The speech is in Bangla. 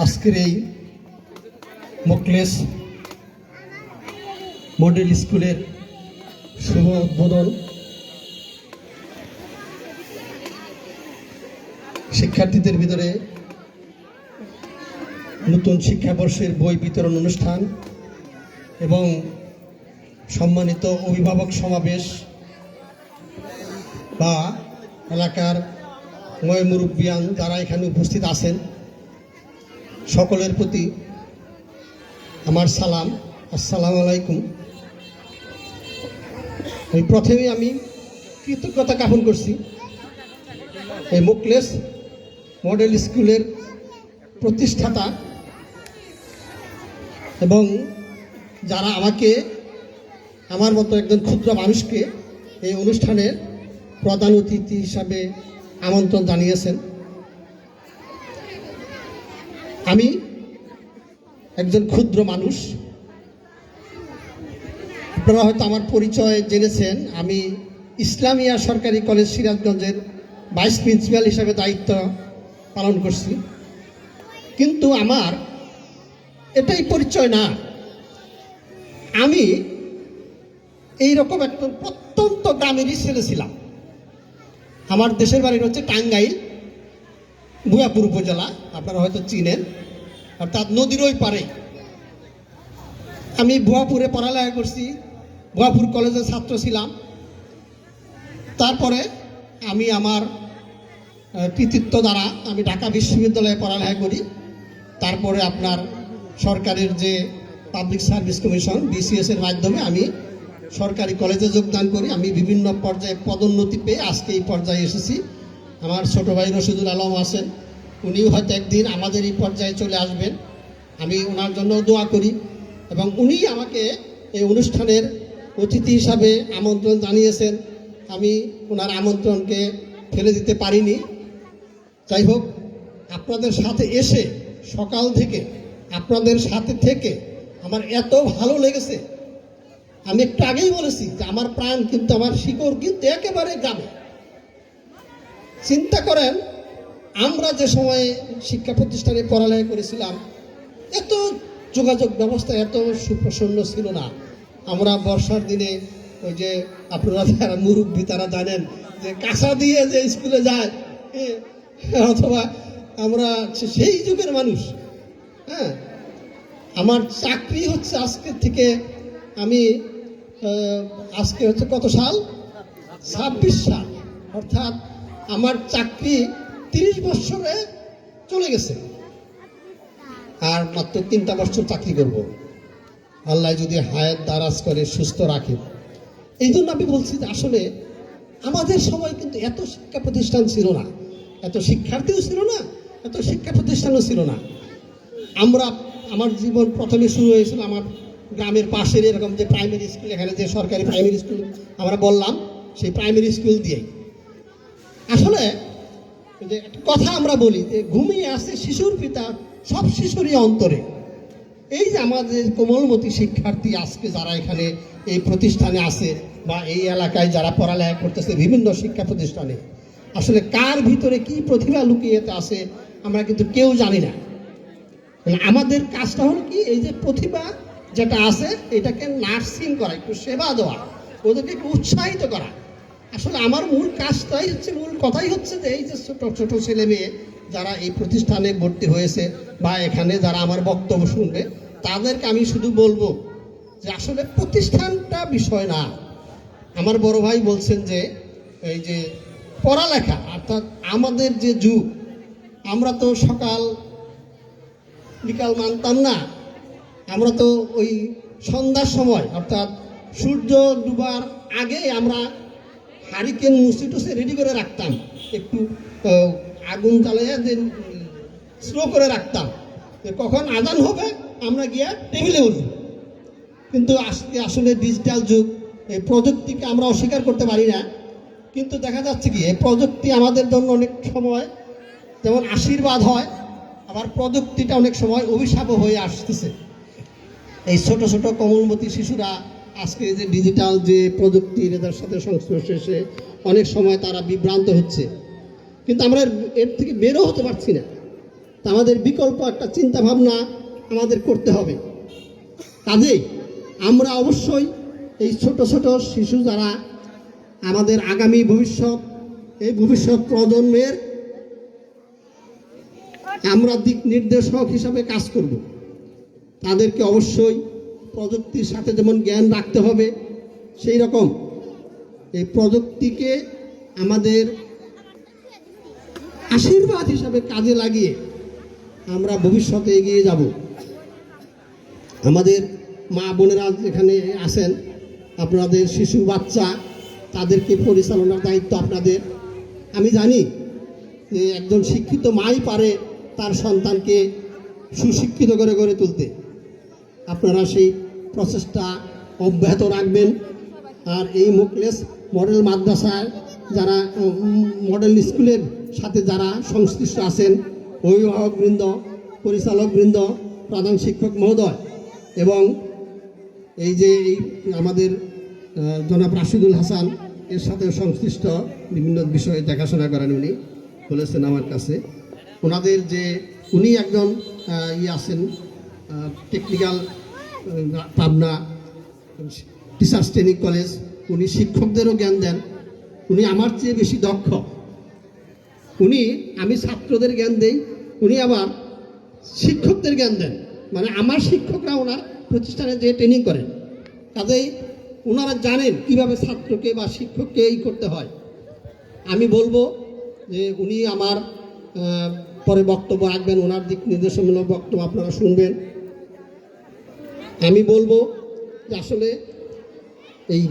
আজকের এই মোকলেস মডেল স্কুলের শুভ উদ্বোধন শিক্ষার্থীদের ভিতরে নতুন শিক্ষাবর্ষের বই বিতরণ অনুষ্ঠান এবং সম্মানিত অভিভাবক সমাবেশ বা এলাকার ময় মুরব্বিয়ান যারা এখানে উপস্থিত আছেন সকলের প্রতি আমার সালাম, আসসালামু আলাইকুম। প্রথমেই আমি কৃতজ্ঞতা জ্ঞাপন করছি এই মোকলেস মডেল স্কুলের প্রতিষ্ঠাতা এবং যারা আমাকে আমার মতো একজন ক্ষুদ্র মানুষকে এই অনুষ্ঠানের প্রধান অতিথি হিসাবে আমন্ত্রণ জানিয়েছেন। আমি একজন ক্ষুদ্র মানুষ, আপনারা হয়তো আমার পরিচয় জেনেছেন। আমি ইসলামিয়া সরকারি কলেজ সিরাজগঞ্জের ভাইস প্রিন্সিপাল হিসাবে দায়িত্ব পালন করছি, কিন্তু আমার এটাই পরিচয় না। আমি এইরকম একটা প্রত্যন্ত গ্রামেরই ছেলে ছিলাম। আমার দেশের বাড়ি হচ্ছে টাঙ্গাইল, ভুয়াপুর উপজেলা, আপনারা হয়তো চিনেন, অর্থাৎ নদীর ওই পারে। আমি ভুয়াপুরে পড়ালেখা করছি, ভুয়াপুর কলেজের ছাত্র ছিলাম। তারপরে আমি আমার কৃতিত্ব দ্বারা আমি ঢাকা বিশ্ববিদ্যালয়ে পড়ালেখা করি। তারপরে আপনার সরকারের যে পাবলিক সার্ভিস কমিশন BCS এর মাধ্যমে আমি সরকারি কলেজে যোগদান করি। আমি বিভিন্ন পর্যায়ে পদোন্নতি পেয়ে আজকে এই পর্যায়ে এসেছি। আমার ছোট ভাই রশিদুল আলম আছেন, উনিও হয়তো একদিন আমাদের এই পর্যায়ে চলে আসবেন। আমি ওনার জন্য দোয়া করি এবং উনি আমাকে এই অনুষ্ঠানের অতিথি হিসাবে আমন্ত্রণ জানিয়েছেন। আমি ওনার আমন্ত্রণকে ফেলে দিতে পারিনি। যাই হোক, আপনাদের সাথে এসে সকাল থেকে আপনাদের সাথে থেকে আমার এত ভালো লেগেছে। আমি একটু আগেই বলেছি যে আমার প্রাণ কিন্তু, আমার শিকড় কিন্তু একেবারে গ্রামে। চিন্তা করেন, আমরা যে সময়ে শিক্ষা প্রতিষ্ঠানে পড়ালেখা করেছিলাম এত যোগাযোগ ব্যবস্থা এত সুপ্রসন্ন ছিল না। আমরা বর্ষার দিনে ওই যে আপনারা যারা মুরব্বী তারা জানেন যে কাঁচা দিয়ে যে স্কুলে যায়, অথবা আমরা সেই যুগের মানুষ। হ্যাঁ, আমার চাকরি হচ্ছে আজকের থেকে, আমি আজকে হচ্ছে কত সাল, 26 সাল, অর্থাৎ আমার চাকরি 30 বছরে চলে গেছে। আর মাত্র 3টা বছর চাকরি করব, আল্লাহ যদি হায়াত দারাজ করে সুস্থ রাখে। এই জন্য আমি বলছি যে আসলে আমাদের সময় কিন্তু এত শিক্ষা প্রতিষ্ঠান ছিল না, এত শিক্ষার্থীও ছিল না, এত শিক্ষা প্রতিষ্ঠানও ছিল না। আমার জীবন প্রথমে শুরু হয়েছিল আমার গ্রামের পাশের এরকম যে প্রাইমারি স্কুল, এখানে যে সরকারি প্রাইমারি স্কুল আমরা বললাম, সেই প্রাইমারি স্কুল দিয়েই। আসলে যে একটা কথা আমরা বলি যে ঘুমিয়ে আছে শিশুর পিতা সব শিশুরই অন্তরে। এই যে আমাদের কোমলমতি শিক্ষার্থী আজকে যারা এখানে এই প্রতিষ্ঠানে আছে বা এই এলাকায় যারা পড়ালেখা করতেছে বিভিন্ন শিক্ষা প্রতিষ্ঠানে, আসলে কার ভিতরে কি প্রতিভা লুকিয়ে আছে আমরা কিন্তু কেউ জানি না। আমাদের কাজটা হলো কি, এই যে প্রতিভা যেটা আছে এটাকে নার্সিং করা, একটু সেবা দেওয়া, ওদেরকে একটু উৎসাহিত করা। আসলে আমার মূল কাজটাই হচ্ছে, মূল কথাই হচ্ছে যে এই যে ছোট ছোট ছেলে মেয়ে যারা এই প্রতিষ্ঠানে ভর্তি হয়েছে বা এখানে যারা আমার বক্তব্য শুনবে, তাদেরকে আমি শুধু বলবো যে আসলে প্রতিষ্ঠানটা বিষয় না। আমার বড় ভাই বলছেন যে এই যে পড়ালেখা, অর্থাৎ আমাদের যে যুগ, আমরা তো সকাল বিকাল মানতাম না। আমরা তো ওই সন্ধ্যার সময়, অর্থাৎ সূর্য ডুবার আগে আমরা হারিকেন মুছে টুসে রেডি করে রাখতাম, একটু আগুন জ্বালিয়ে যে স্লো করে রাখতাম, কখন আজান হবে আমরা গিয়ে টেবিলে উঠব। কিন্তু আজকে আসলে ডিজিটাল যুগ, এই প্রযুক্তিকে আমরা অস্বীকার করতে পারি না। কিন্তু দেখা যাচ্ছে কি, এই প্রযুক্তি আমাদের জন্য অনেক সময় যেমন আশীর্বাদ হয়, আবার প্রযুক্তিটা অনেক সময় অভিশাপও হয়ে আসতেছে। এই ছোট ছোট কোমলমতি শিশুরা আজকে যে ডিজিটাল যে প্রযুক্তির এদের সাথে সংস্পর্শে এসে অনেক সময় তারা বিভ্রান্ত হচ্ছে, কিন্তু আমরা এর থেকে বেরো হতে পারছি না। তা আমাদের বিকল্প একটা চিন্তা ভাবনা আমাদের করতে হবে। কাজেই আমরা অবশ্যই এই ছোট ছোট শিশু যারা আমাদের আগামী ভবিষ্যৎ, এই ভবিষ্যৎ প্রজন্মের আমরা দিক নির্দেশক হিসাবে কাজ করব। তাদেরকে অবশ্যই প্রযুক্তির সাথে যেমন জ্ঞান রাখতে হবে, সেই রকম এই প্রযুক্তিকে আমাদের আশীর্বাদ হিসাবে কাজে লাগিয়ে আমরা ভবিষ্যতে এগিয়ে যাব। আমাদের মা বোনেরা যেখানে আছেন, আপনাদের শিশু বাচ্চা, তাদেরকে পরিচালনার দায়িত্ব আপনাদের। আমি জানি যে একজন শিক্ষিত মাই পারে তার সন্তানকে সুশিক্ষিত করে গড়ে তুলতে। আপনারা সেই প্রচেষ্টা অব্যাহত রাখবেন। আর এই মোকলেস মডেল মাদ্রাসায় যারা মডেল স্কুলের সাথে যারা সংশ্লিষ্ট আছেন, অভিভাবকবৃন্দ, পরিচালকবৃন্দ, প্রধান শিক্ষক মহোদয় এবং এই যে আমাদের জনাব রাশিদুল হাসান এর সাথে সংশ্লিষ্ট বিভিন্ন বিষয়ে দেখাশোনা করেন, উনি বলেছেন আমার কাছে। ওনাদের যে উনি একজন আছেন technical Pabna teachers training college, উনি শিক্ষকদেরও জ্ঞান দেন। উনি আমার চেয়ে বেশি দক্ষ। আমি ছাত্রদের জ্ঞান দেই, উনি আবার শিক্ষকদের জ্ঞান দেন। মানে আমার শিক্ষকরা ওনার প্রতিষ্ঠানে যে ট্রেনিং করেন, কাজেই ওনারা জানেন কিভাবে ছাত্রকে বা শিক্ষককে করতে হয়। আমি বলবো যে উনি আমার পরে বক্তব্য রাখবেন, ওনার দিক নির্দেশমূলক বক্তব্য আপনারা শুনবেন। আমি বলবো যে আসলে এই